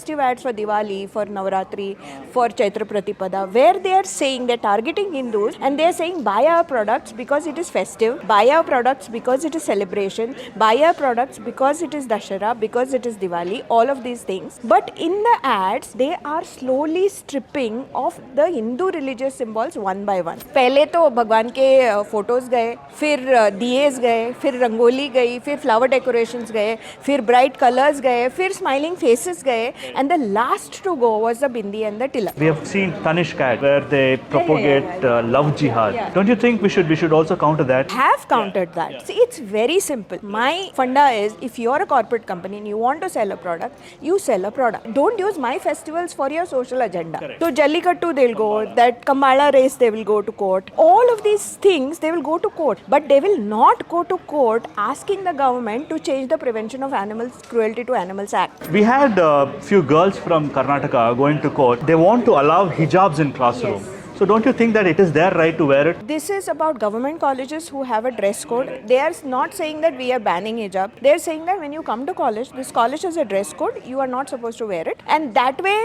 festive ads for Diwali, for Navaratri, for Chaitra Pratipada, where they are saying they're targeting Hindus and they're saying buy our products because it is festive, buy our products because it is celebration, buy our products because it is Dashara, because it is Diwali, all of these things. But in the ads, they are slowly stripping of the Hindu religious symbols one by one. पहले तो भगवान के photos गए, फिर दिएस गए, फिर रंगोली गई, फिर फ्लावर डेकोरेशंस गए, फिर ब्राइट कलर्स गए, फिर स्माइलिंग फेसेस गए, and the last to go was the bindi and the tilak. We have seen Tanishq ad where they propagate love jihad. Yeah. Don't you think we should also counter that? Have countered that. Yeah. See, it's very simple. My funda is, if you're a corporate company and you want to sell a product, you sell a product. Don't use my festivals for your social agenda. Correct. So Jallikattu they'll go, that Kambala race they will go to court. All of these things they will go to court, but they will not go to court asking the government to change the Prevention of Animals Cruelty to Animals Act. We had a few girls from Karnataka going to court. They want to allow hijabs in classroom. Yes. So don't you think that it is their right to wear it? This is about government colleges who have a dress code. They are not saying that we are banning hijab. They are saying that when you come to college, this college has a dress code, you are not supposed to wear it. And that way,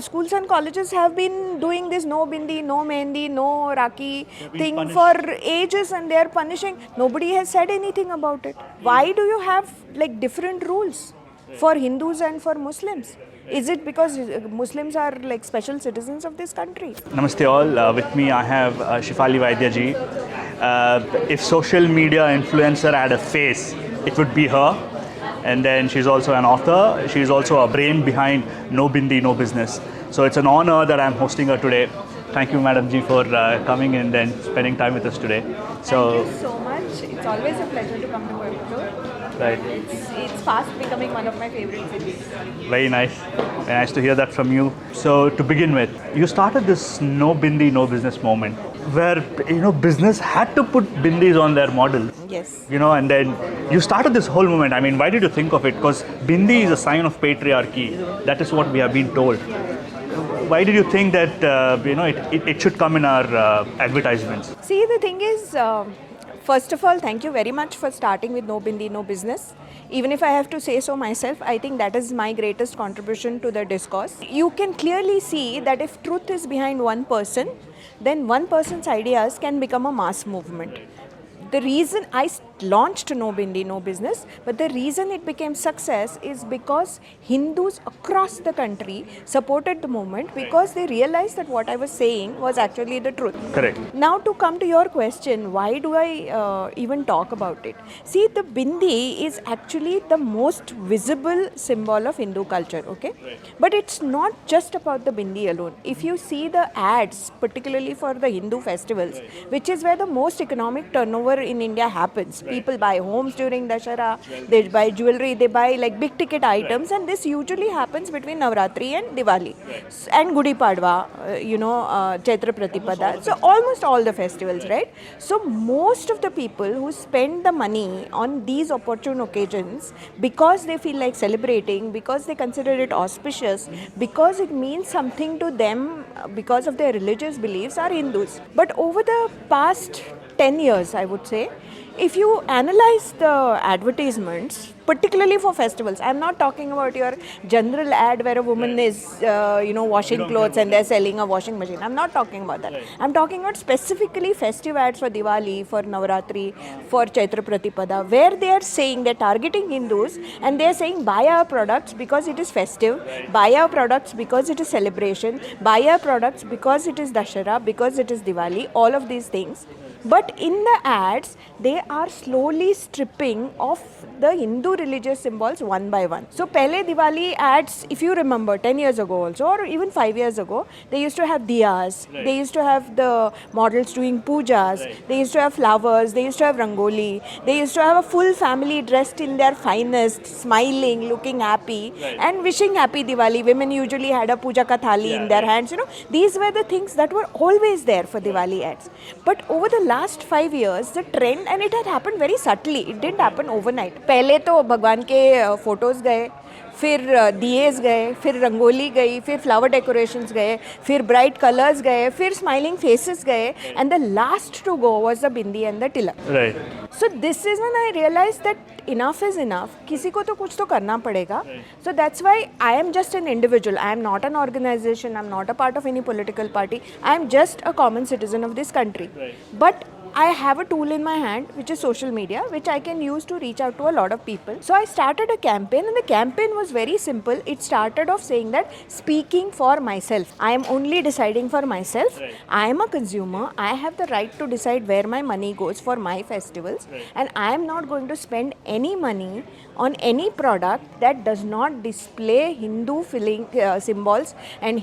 schools and colleges have been doing this no bindi, no mehendi, no raki thing punished for ages, and they are punishing. Nobody has said anything about it. Why do you have like different rules for Hindus and for Muslims? Is it because Muslims are like special citizens of this country? Namaste all. With me I have Shefali Vaidya ji. If social media influencer had a face, it would be her. And then she's also an author. She's also a brain behind No Bindi, No Business. So it's an honor that I'm hosting her today. Thank you, Madam Ji, for coming and then spending time with us today. So, thank you so much. It's always a pleasure to come to Coimbatore. Right. It's fast becoming one of my favorite cities. Very nice. Very nice to hear that from you. So to begin with, you started this No Bindi, No Business movement where, business had to put bindis on their models. Yes. And then you started this whole movement. I mean, why did you think of it? Because bindi is a sign of patriarchy. That is what we have been told. Why did you think that, it should come in our advertisements? See, the thing is, first of all, thank you very much for starting with No Bindi, No Business. Even if I have to say so myself, I think that is my greatest contribution to the discourse. You can clearly see that if truth is behind one person, then one person's ideas can become a mass movement. The reason I launched No Bindi, No Business, but the reason it became success is because Hindus across the country supported the movement because they realized that what I was saying was actually the truth. Correct. Now to come to your question, why do I even talk about it? See, the bindi is actually the most visible symbol of Hindu culture, okay? Right. But it's not just about the bindi alone. If you see the ads, particularly for the Hindu festivals, right, which is where the most economic turnover in India happens. Right. People buy homes during Dashara, they buy jewelry, they buy like big ticket items, and this usually happens between Navaratri and Diwali. Right. And Gudi Padwa, Chaitra Pratipada. So almost all the festivals, right? So most of the people who spend the money on these opportune occasions because they feel like celebrating, because they consider it auspicious, because it means something to them, because of their religious beliefs, are Hindus. But over the past 10 years, I would say, if you analyze the advertisements, particularly for festivals, I'm not talking about your general ad where a woman is, washing clothes and they're selling a washing machine. I'm not talking about that. I'm talking about specifically festive ads for Diwali, for Navaratri, for Chaitra Pratipada, where they are saying they're targeting Hindus and they're saying buy our products because it is festive, buy our products because it is celebration, buy our products because it is Dashara, because it is Diwali, all of these things. But in the ads, they are slowly stripping off the Hindu religious symbols one by one. So, pehle Diwali ads, if you remember, 10 years ago also, or even 5 years ago, they used to have diyas, right, they used to have the models doing pujas, right, they used to have flowers, they used to have rangoli, they used to have a full family dressed in their finest, smiling, looking happy, right, and wishing happy Diwali. Women usually had a puja ka thali in their hands. These were the things that were always there for Diwali ads. But over the last 5 years, the trend, and it had happened very subtly, it didn't happen overnight. पहले तो भगवान के photos गए, फिर दिएस गए, फिर रंगोली गई, फिर फ्लावर डेकोरेशंस गए, फिर ब्राइट कलर्स गए, फिर स्माइलिंग फेसेस गए, and the last to go was the bindi and the tilak. Right. So this is when I realized that enough is enough. किसी को तो कुछ तो करना पड़ेगा. So that's why I am just an individual. I am not an organization. I am not a part of any political party. I am just a common citizen of this country. But I have a tool in my hand, which is social media, which I can use to reach out to a lot of people. So I started a campaign, and the campaign was very simple. It started off saying that speaking for myself. I am only deciding for myself. I am a consumer. I have the right to decide where my money goes for my festivals. And I am not going to spend any money on any product that does not display Hindu symbols and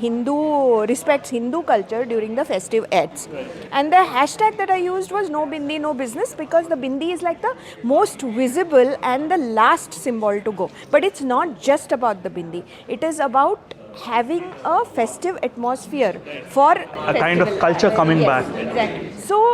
respects Hindu culture during the festive ads. And the hashtag that I used was no bindi, no business, because the bindi is like the most visible and the last symbol to go. But it's not just about the bindi. It is about having a festive atmosphere for A kind of culture coming back. Exactly. So,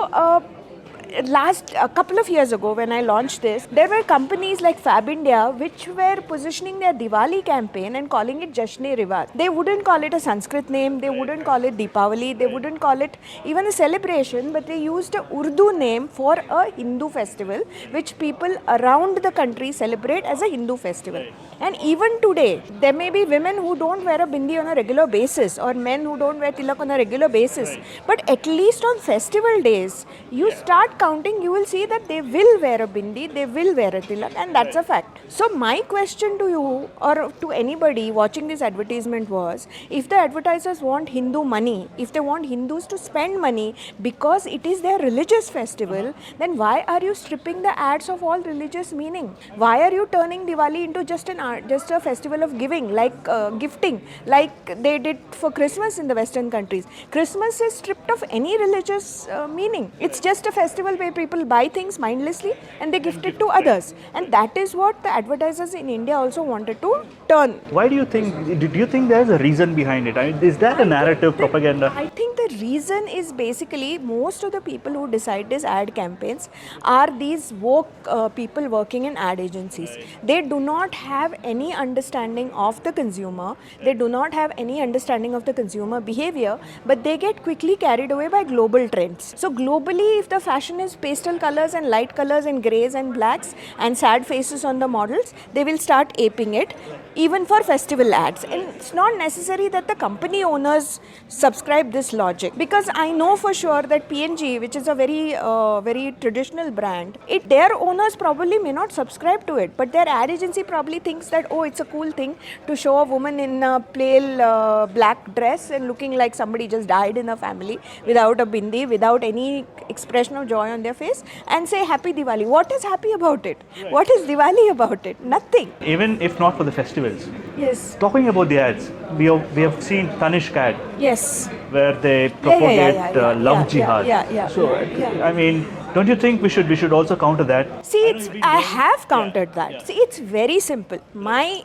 a couple of years ago when I launched this, there were companies like Fab India which were positioning their Diwali campaign and calling it Jashn-e-Riwaj. They wouldn't call it a Sanskrit name, they wouldn't call it Deepavali, they wouldn't call it even a celebration, but they used a Urdu name for a Hindu festival which people around the country celebrate as a Hindu festival. And even today, there may be women who don't wear a bindi on a regular basis or men who don't wear tilak on a regular basis. But at least on festival days, you start counting, you will see that they will wear a bindi, they will wear a tilak, and that's a fact. So my question to you or to anybody watching this advertisement was, if the advertisers want Hindu money, if they want Hindus to spend money because it is their religious festival, then why are you stripping the ads of all religious meaning? Why are you turning Diwali into just a festival of giving, like gifting, like they did for Christmas in the Western countries? Christmas is stripped of any religious meaning. It's just a festival where people buy things mindlessly and they gift it to others. And that is what the advertisers in India also wanted to turn. Why do you think there's a reason behind it? I mean, is that a narrative propaganda? I think the reason is basically most of the people who decide these ad campaigns are these woke people working in ad agencies. They do not have any understanding of the consumer. They do not have any understanding of the consumer behavior, but they get quickly carried away by global trends. So globally, if the fashion is pastel colors and light colors and grays and blacks and sad faces on the models, they will start aping it, even for festival ads. And it's not necessary that the company owners subscribe this logic, because I know for sure that P&G, which is a very traditional brand, their owners probably may not subscribe to it, but their ad agency probably thinks that, oh, it's a cool thing to show a woman in a pale black dress and looking like somebody just died in a family without a bindi, without any expression of joy on their face, and say happy Diwali. What is happy about it? Right. What is Diwali about it? Nothing. Even if not for the festivals. Yes. Talking about the ads, we have seen Tanishq ad. Yes. Where they propagate love jihad. So, I mean, don't you think we should also counter that? See, I have countered that. See, it's very simple. My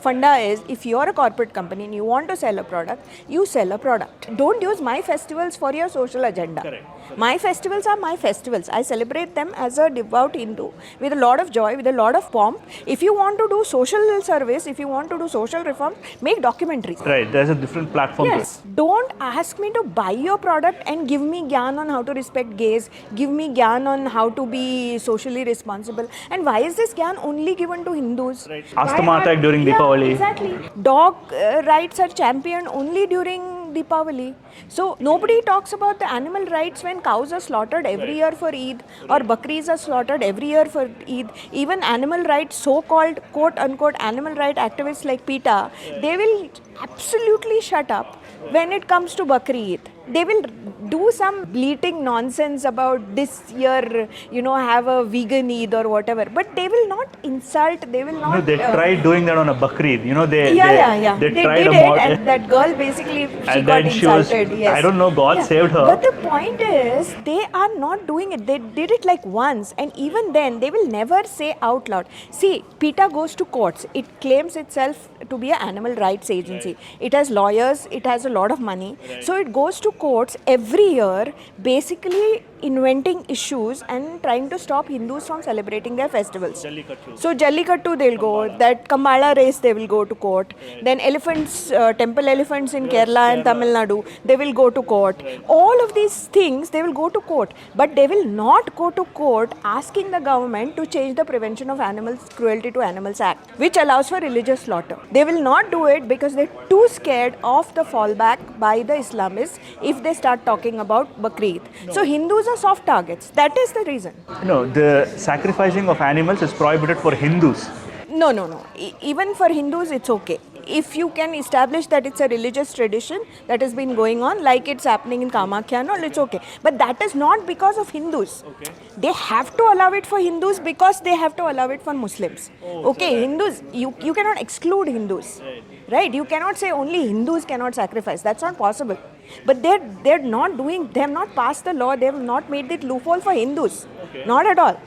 funda is, if you're a corporate company and you want to sell a product, you sell a product. Don't use my festivals for your social agenda. Correct. My festivals are my festivals. I celebrate them as a devout Hindu with a lot of joy, with a lot of pomp. If you want to do social service, if you want to do social reform, make documentaries. Right, there's a different platform. Yes. Don't ask me to buy your product and give me gyan on how to respect gays, give me gyan on how to be socially responsible. And why is this gyan only given to Hindus? Right. Asthma attack during Deepavali. Exactly. Dog rights are championed only during Deepavali. So nobody talks about the animal rights when cows are slaughtered every year for Eid, or Bakris are slaughtered every year for Eid. Even animal rights, so-called quote-unquote animal right activists like PETA, they will absolutely shut up when it comes to Bakri Eid. They will do some bleating nonsense about this year, have a vegan Eid or whatever. But they will not insult, they will not... they tried doing that on a Bakri Eid. They tried did it, and that girl basically, she got insulted. Yes. I don't know, God saved her. But the point is, they are not doing it. They did it like once, and even then, they will never say out loud. See, PETA goes to courts. It claims itself to be an animal rights agency. It has lawyers, it has a lot of money. So it goes to courts every year, basically inventing issues and trying to stop Hindus from celebrating their festivals. Jallikattu. So Jallikattu they'll go, that Kambala race they will go to court. Then elephants, temple elephants in Kerala and Tamil Nadu, they will go to court. All of these things they will go to court, but they will not go to court asking the government to change the Prevention of Animals Cruelty to Animals Act, which allows for religious slaughter. They will not do it because they're too scared of the fallback by the Islamists if they start talking about Bakrid. So Hindus are soft targets. That is the reason. No, the sacrificing of animals is prohibited for Hindus. No. Even for Hindus, it's okay. If you can establish that it's a religious tradition that has been going on, like it's happening in Kamakhya and all, it's okay. But that is not because of Hindus. Okay. They have to allow it for Hindus because they have to allow it for Muslims. Okay, Hindus, you cannot exclude Hindus. Right? You cannot say only Hindus cannot sacrifice. That's not possible. But they're not doing, they have not passed the law, they have not made the loophole for Hindus. Okay. Not at all.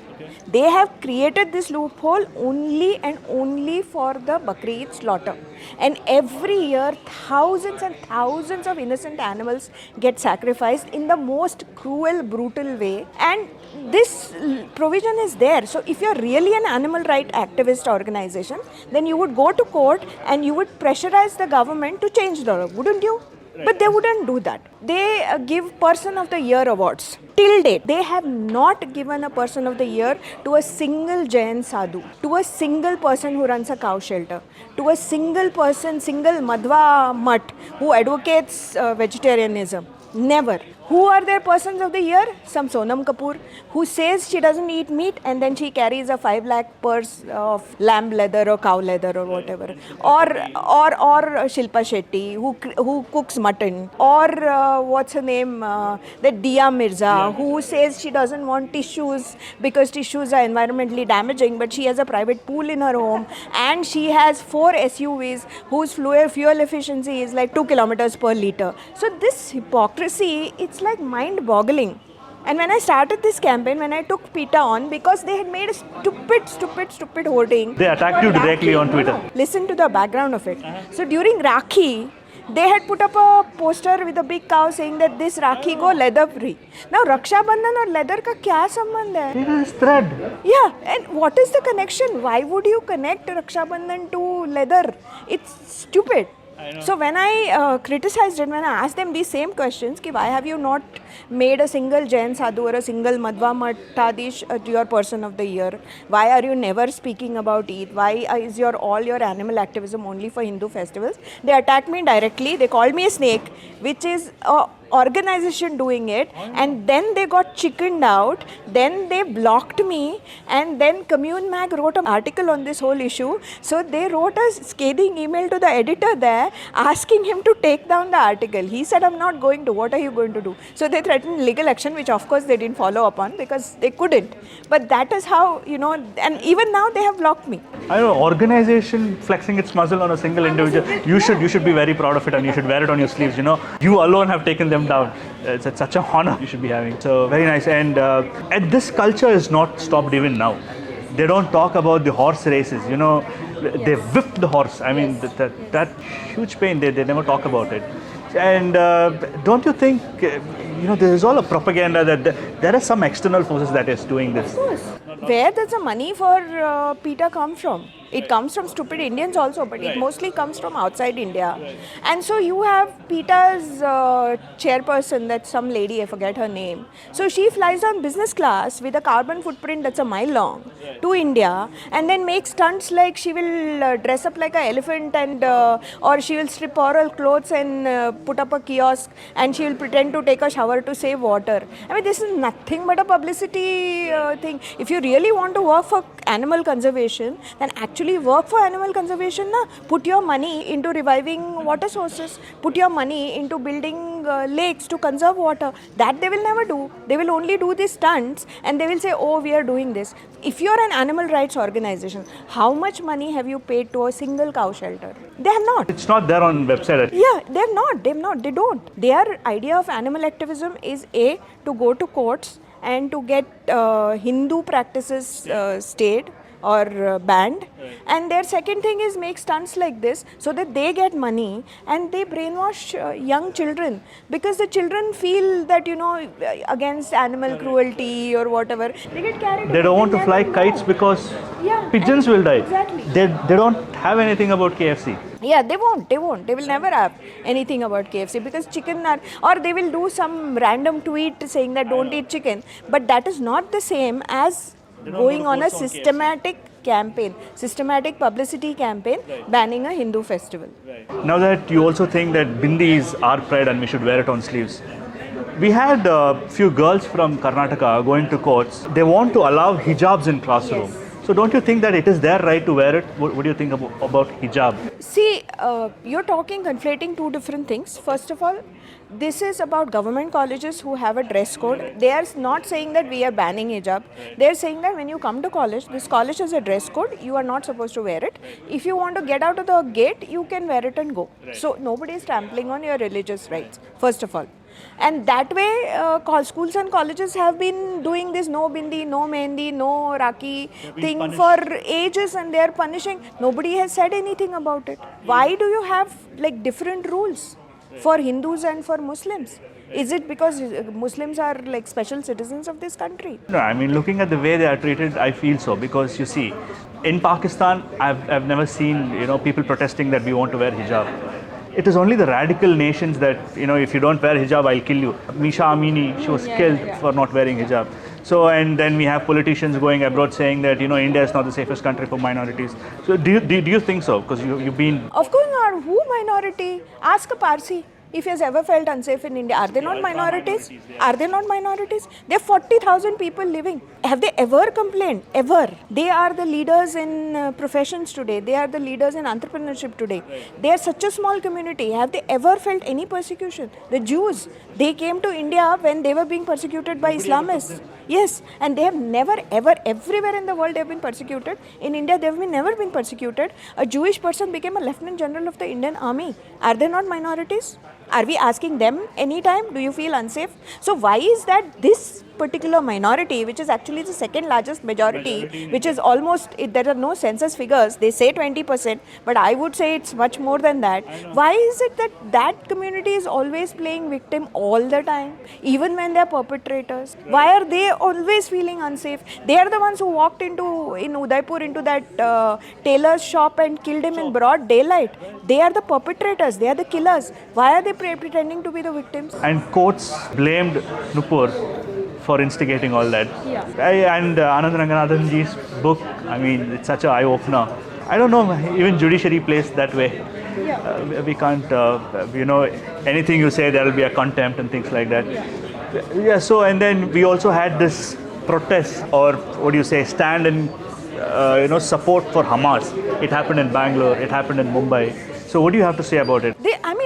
They have created this loophole only and only for the Bakrid slaughter. And every year, thousands and thousands of innocent animals get sacrificed in the most cruel, brutal way. And this provision is there. So if you're really an animal rights activist organization, then you would go to court and you would pressurize the government to change the law, wouldn't you? But they wouldn't do that. They give Person of the Year awards. Till date, they have not given a Person of the Year to a single Jain sadhu, to a single person who runs a cow shelter, to a single person, single Madhva mutt who advocates vegetarianism. Never. Who are their Persons of the Year? Some Sonam Kapoor who says she doesn't eat meat and then she carries a 5 lakh purse of lamb leather or cow leather or whatever. Or Shilpa Shetty who cooks mutton. Or what's her name? That Dia Mirza who says she doesn't want tissues because tissues are environmentally damaging, but she has a private pool in her home and she has 4 SUVs whose fuel efficiency is like 2 kilometers per liter. So this hypocrisy, it's like mind-boggling. And when I started this campaign, when I took PETA on, because they had made a stupid hoarding. They attacked you directly on Twitter. No. Listen to the background of it. So during Rakhi, they had put up a poster with a big cow saying that this Rakhi go leather free. Now Raksha Bandhan or leather ka kya sambandh hai? It is thread. Yeah, and what is the connection? Why would you connect Raksha Bandhan to leather? It's stupid. So when I criticized it, when I asked them these same questions, ki why have you not made a single Jain sadhu or a single Madhva Mathadish your Person of the Year? Why are you never speaking about Eid? Why is all your animal activism only for Hindu festivals? They attacked me directly. They called me a snake, which is organization doing it, and then they got chickened out, then they blocked me, and then Commune Mag wrote an article on this whole issue. So they wrote a scathing email to the editor there asking him to take down the article. He said, I'm not going to. What are you going to do? So they threatened legal action, which of course they didn't follow upon because they couldn't. But that is how, and even now they have blocked me. I know, organization flexing its muscle on a single individual. You should be very proud of it and you should wear it on your sleeves. You alone have taken them down. It's such an honor you should be having. So very nice. And this culture is not stopped even now. They don't talk about the horse races. They whipped the horse. I mean, that huge pain. They never talk about it. And don't you think, there is all a propaganda that there are some external forces that is doing this? Of course. Where does the money for PETA come from? It comes from stupid Indians also, but it mostly comes from outside India. And so you have PETA's chairperson, that's some lady, I forget her name. So she flies on business class with a carbon footprint that's a mile long to India and then makes stunts like she will dress up like an elephant and or she will strip all her clothes and put up a kiosk and she will pretend to take a shower to save water. I mean, this is nothing but a publicity thing. If you really want to work for animal conservation, then actually work for animal conservation. Put your money into reviving water sources. Put your money into building lakes to conserve water. That they will never do. They will only do these stunts and they will say, oh, we are doing this. If you are an animal rights organization, how much money have you paid to a single cow shelter? They have not. It's not there on website. Yeah, they have not. They don't. Their idea of animal activism is A, to go to courts and to get Hindu practices stayed or banned. And their second thing is make stunts like this so that they get money and they brainwash young children, because the children feel that, against animal cruelty or whatever. They get carried away. They don't want to Then fly no. kites because Yeah, pigeons will die. exactly. They don't have anything about KFC. Yeah, they won't. They will never have anything about KFC, because chicken or they will do some random tweet saying that don't eat chicken. But that is not the same as going on a systematic campaign, systematic publicity campaign banning a Hindu festival. Now that you also think that bindi is our pride and we should wear it on sleeves. We had a few girls from Karnataka going to courts. They want to allow hijabs in classroom. Yes. So don't you think that it is their right to wear it? What do you think about hijab? See, you're conflating two different things. First of all, this is about government colleges who have a dress code. They are not saying that we are banning hijab. They are saying that when you come to college, this college has a dress code. You are not supposed to wear it. If you want to get out of the gate, you can wear it and go. So nobody is trampling on your religious rights, first of all. And that way, schools and colleges have been doing this no bindi, no mehendi, no raki thing for ages, and they are punishing. Nobody has said anything about it. Why do you have like different rules for Hindus and for Muslims? Is it because Muslims are like special citizens of this country? No, I mean, looking at the way they are treated, I feel so. Because you see, in Pakistan, I've never seen people protesting that we want to wear hijab. It is only the radical nations that, if you don't wear hijab, I'll kill you. Misha Amini, she was killed for not wearing hijab. So, and then we have politicians going abroad saying that, India is not the safest country for minorities. So, do you think so? Because you've been... Of course not. Who minority? Ask a Parsi if he has ever felt unsafe in India. Are they not minorities? Are they not minorities? There are 40,000 people living. Have they ever complained? Ever. They are the leaders in professions today. They are the leaders in entrepreneurship today. They are such a small community. Have they ever felt any persecution? The Jews, they came to India when they were being persecuted by Islamists. Yes, and they have never ever, everywhere in the world they have been persecuted. In India they have never been persecuted. A Jewish person became a Lieutenant General of the Indian Army. Are they not minorities? Are we asking them anytime, do you feel unsafe? So why is that this particular minority, which is actually the second largest majority, which is almost, there are no census figures, they say 20%, but I would say it's much more than that. Why is it that that community is always playing victim all the time, even when they are perpetrators? Why are they always feeling unsafe? They are the ones who walked in Udaipur into that tailor's shop and killed him in broad daylight. They are the perpetrators, they are the killers. Why are they pretending to be the victims? And courts blamed Nupur for instigating all that. Yeah. And Anand Ranganathan ji's book, I mean, it's such an eye-opener. I don't know, even judiciary plays that way. Yeah. We can't, anything you say, there will be a contempt and things like that. Yeah, so, and then we also had this protest, or what do you say, stand and, support for Hamas. It happened in Bangalore, it happened in Mumbai. So what do you have to say about it?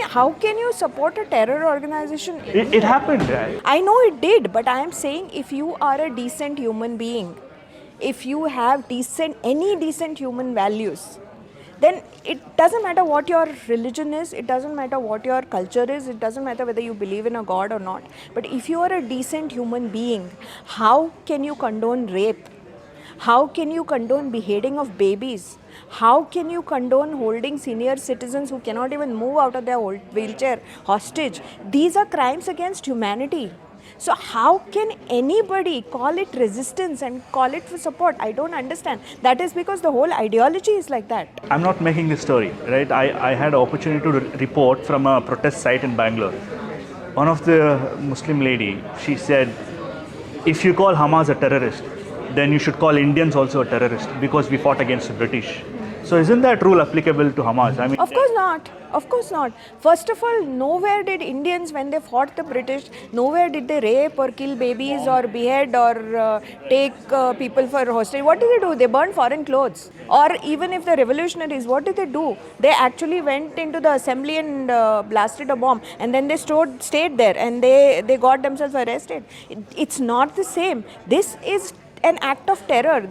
How can you support a terror organization? It happened. Right? I know it did, but I am saying if you are a decent human being, if you have any decent human values, then it doesn't matter what your religion is, it doesn't matter what your culture is, it doesn't matter whether you believe in a god or not. But if you are a decent human being, how can you condone rape? How can you condone beheading of babies? How can you condone holding senior citizens who cannot even move out of their wheelchair hostage? These are crimes against humanity. So how can anybody call it resistance and call it for support? I don't understand. That is because the whole ideology is like that. I'm not making this story, right? I had an opportunity to report from a protest site in Bangalore. One of the Muslim lady, she said, if you call Hamas a terrorist, then you should call Indians also a terrorist because we fought against the British. So isn't that rule applicable to Hamas? I mean, of course not. Of course not. First of all, nowhere did Indians, when they fought the British, nowhere did they rape or kill babies or behead or take people for hostage. What did they do? They burned foreign clothes. Or even if the revolutionaries, what did they do? They actually went into the assembly and blasted a bomb, and then they stayed there and they got themselves arrested. It's not the same. This is an act of terror.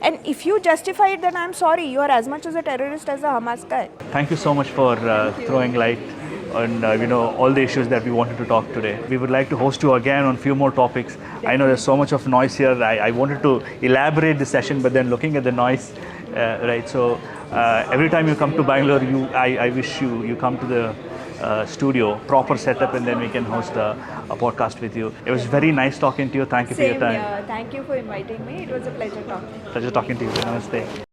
And if you justify it, then I'm sorry, you are as much as a terrorist as a Hamas guy. Thank you so much for throwing light on all the issues that we wanted to talk today. We would like to host you again on a few more topics. I know there's so much of noise here. I wanted to elaborate the session, but then looking at the noise, right? So every time you come to Bangalore, I wish you come to the studio, proper setup, and then we can host a podcast with you. It was very nice talking to you. Thank you for your time. Thank you for inviting me. It was a pleasure talking. Pleasure talking to you. Namaste.